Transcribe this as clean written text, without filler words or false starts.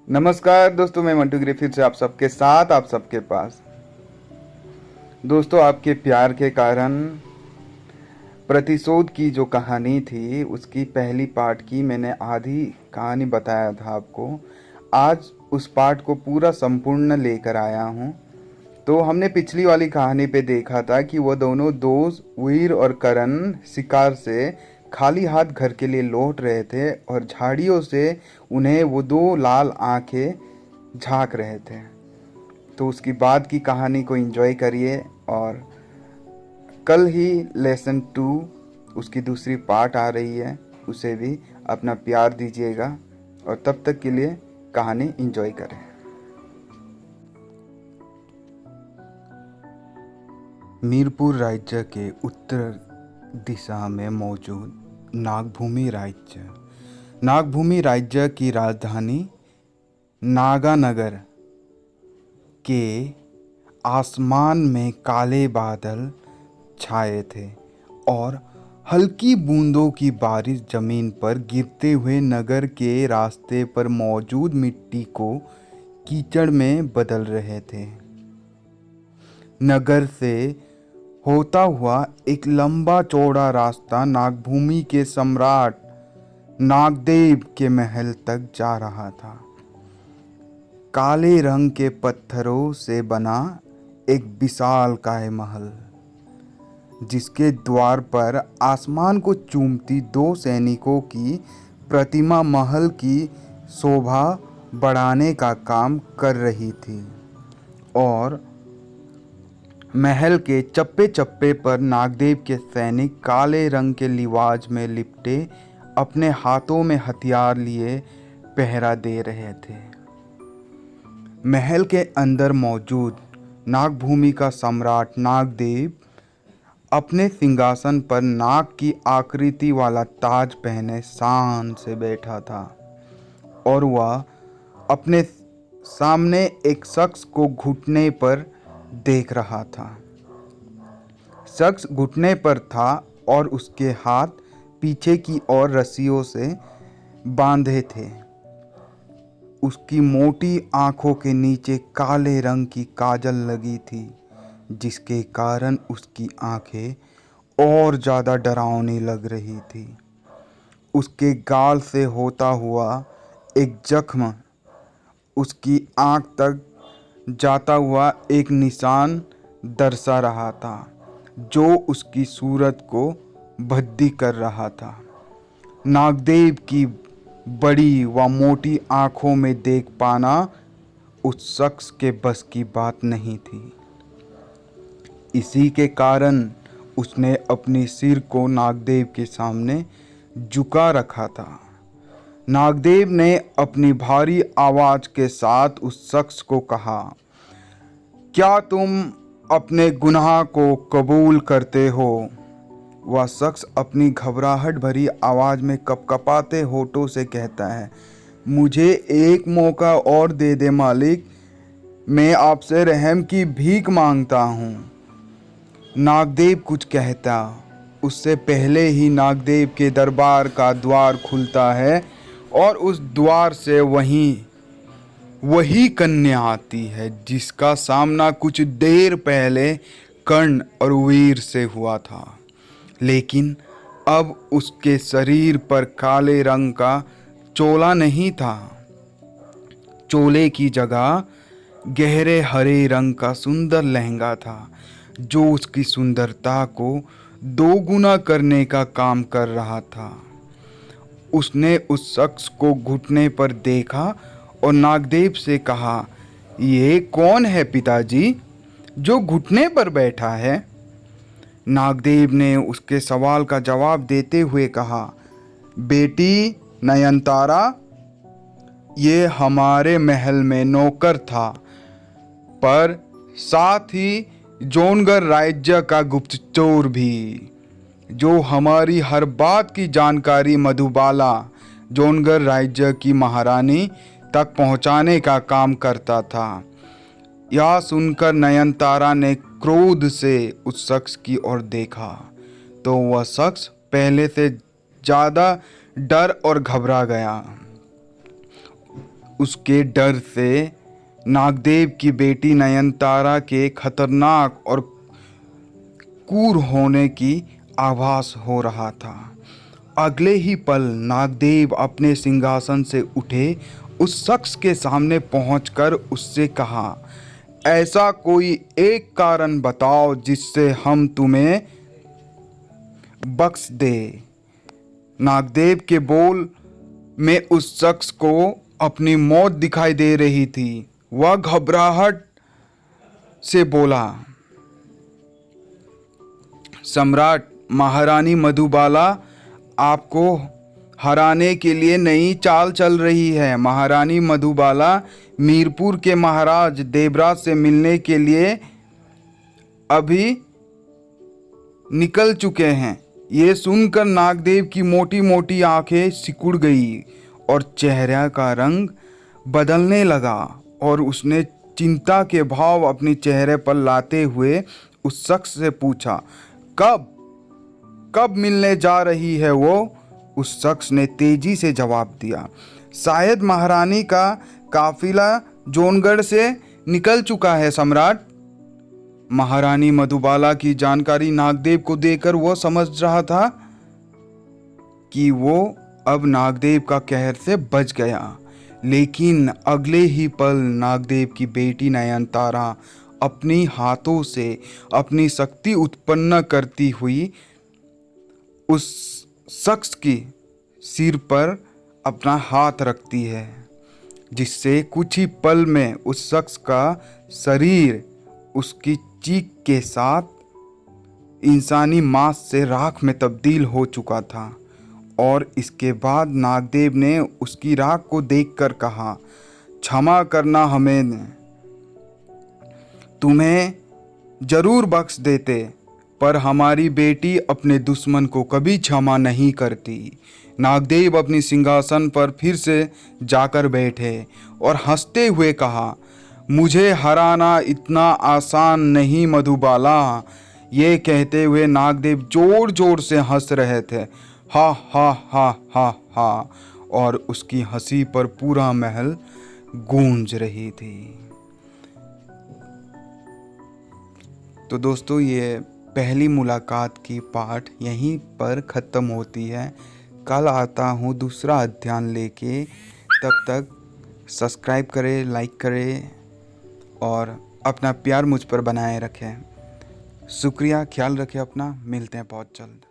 नमस्कार दोस्तों, मैं मंटू गिरी फिर से आप सबके साथ, आप सबके पास। दोस्तों, आपके प्यार के कारण प्रतिशोध की जो कहानी थी उसकी पहली पार्ट की मैंने आधी कहानी बताया था आपको। आज उस पार्ट को पूरा संपूर्ण लेकर आया हूँ। तो हमने पिछली वाली कहानी पे देखा था कि वो दोनों दोस्त वीर और करण शिकार से खाली हाथ घर के लिए लौट रहे थे और झाड़ियों से उन्हें वो दो लाल आंखें झांक रहे थे। तो उसकी बाद की कहानी को एंजॉय करिए और कल ही लेसन 2 उसकी दूसरी पार्ट आ रही है, उसे भी अपना प्यार दीजिएगा और तब तक के लिए कहानी एंजॉय करें। मीरपुर राज्य के उत्तर दिशा में मौजूद नागभूमि राज्य की राजधानी नागानगर के आसमान में काले बादल छाए थे और हल्की बूंदों की बारिश जमीन पर गिरते हुए नगर के रास्ते पर मौजूद मिट्टी को कीचड़ में बदल रहे थे। नगर से होता हुआ एक लंबा चौड़ा रास्ता नागभूमि के सम्राट नागदेव के महल तक जा रहा था। काले रंग के पत्थरों से बना एक विशालकाय महल, जिसके द्वार पर आसमान को चूमती दो सैनिकों की प्रतिमा महल की शोभा बढ़ाने का काम कर रही थी और महल के चप्पे चप्पे पर नागदेव के सैनिक काले रंग के लिवाज में लिपटे अपने हाथों में हथियार लिए पहरा दे रहे थे। महल के अंदर मौजूद नागभूमि का सम्राट नागदेव अपने सिंहासन पर नाग की आकृति वाला ताज पहने शान से बैठा था और वह अपने सामने एक शख्स को घुटने पर देख रहा था। शख्स घुटने पर था और उसके हाथ पीछे की ओर रस्सियों से बांधे थे। उसकी मोटी आंखों के नीचे काले रंग की काजल लगी थी, जिसके कारण उसकी आंखें और ज़्यादा डरावनी लग रही थी। उसके गाल से होता हुआ एक जख्म उसकी आंख तक जाता हुआ एक निशान दर्शा रहा था, जो उसकी सूरत को भद्दी कर रहा था। नागदेव की बड़ी व मोटी आंखों में देख पाना उस शख्स के बस की बात नहीं थी। इसी के कारण उसने अपने सिर को नागदेव के सामने झुका रखा था। नागदेव ने अपनी भारी आवाज के साथ उस शख्स को कहा, क्या तुम अपने गुनाह को कबूल करते हो? वह शख्स अपनी घबराहट भरी आवाज में कपकपाते होठों से कहता है, मुझे एक मौका और दे दे मालिक, मैं आपसे रहम की भीख मांगता हूँ। नागदेव कुछ कहता उससे पहले ही नागदेव के दरबार का द्वार खुलता है और उस द्वार से वही कन्या आती है जिसका सामना कुछ देर पहले कर्ण और वीर से हुआ था, लेकिन अब उसके शरीर पर काले रंग का चोला नहीं था। चोले की जगह गहरे हरे रंग का सुंदर लहंगा था, जो उसकी सुंदरता को दोगुना करने का काम कर रहा था। उसने उस शख्स को घुटने पर देखा और नागदेव से कहा, ये कौन है पिताजी जो घुटने पर बैठा है? नागदेव ने उसके सवाल का जवाब देते हुए कहा, बेटी नयनतारा, ये हमारे महल में नौकर था, पर साथ ही जोनगर राज्य का गुप्तचोर भी, जो हमारी हर बात की जानकारी मधुबाला जोनगर राज्य की महारानी तक पहुंचाने का काम करता था। यह सुनकर नयनतारा ने क्रोध से उस शख्स की ओर देखा तो वह शख्स पहले से ज़्यादा डर और घबरा गया। उसके डर से नागदेव की बेटी नयनतारा के खतरनाक और क्रूर होने की आभास हो रहा था। अगले ही पल नागदेव अपने सिंहासन से उठे, उस शख्स के सामने पहुंचकर उससे कहा, ऐसा कोई एक कारण बताओ जिससे हम तुम्हें बख्श दे। नागदेव के बोल में उस शख्स को अपनी मौत दिखाई दे रही थी। वह घबराहट से बोला, सम्राट, महारानी मधुबाला आपको हराने के लिए नई चाल चल रही है। महारानी मधुबाला मीरपुर के महाराज देवराज से मिलने के लिए अभी निकल चुके हैं। ये सुनकर नागदेव की मोटी मोटी आंखें सिकुड़ गई और चेहरे का रंग बदलने लगा और उसने चिंता के भाव अपने चेहरे पर लाते हुए उस शख्स से पूछा, कब मिलने जा रही है वो? उस शख्स ने तेजी से जवाब दिया, शायद महारानी का काफिला जोनगढ़ से निकल चुका है सम्राट। महारानी मधुबाला की जानकारी नागदेव को देकर वह समझ रहा था कि वो अब नागदेव का कहर से बच गया, लेकिन अगले ही पल नागदेव की बेटी नयनतारा अपनी हाथों से अपनी शक्ति उत्पन्न करती हुई उस शख्स की सिर पर अपना हाथ रखती है, जिससे कुछ ही पल में उस शख्स का शरीर उसकी चीख के साथ इंसानी मांस से राख में तब्दील हो चुका था। और इसके बाद नागदेव ने उसकी राख को देखकर कहा, क्षमा करना, हमें तुम्हें जरूर बख्श देते, पर हमारी बेटी अपने दुश्मन को कभी क्षमा नहीं करती। नागदेव अपनी सिंहासन पर फिर से जाकर बैठे और हंसते हुए कहा, मुझे हराना इतना आसान नहीं मधुबाला। ये कहते हुए नागदेव जोर जोर से हंस रहे थे, हा हा हा हा हा, और उसकी हंसी पर पूरा महल गूंज रही थी। तो दोस्तों, ये पहली मुलाकात की पाठ यहीं पर ख़त्म होती है। कल आता हूँ दूसरा अध्याय लेके। तब तक सब्सक्राइब करें, लाइक करें और अपना प्यार मुझ पर बनाए रखें। शुक्रिया, ख्याल रखें अपना। मिलते हैं बहुत जल्द।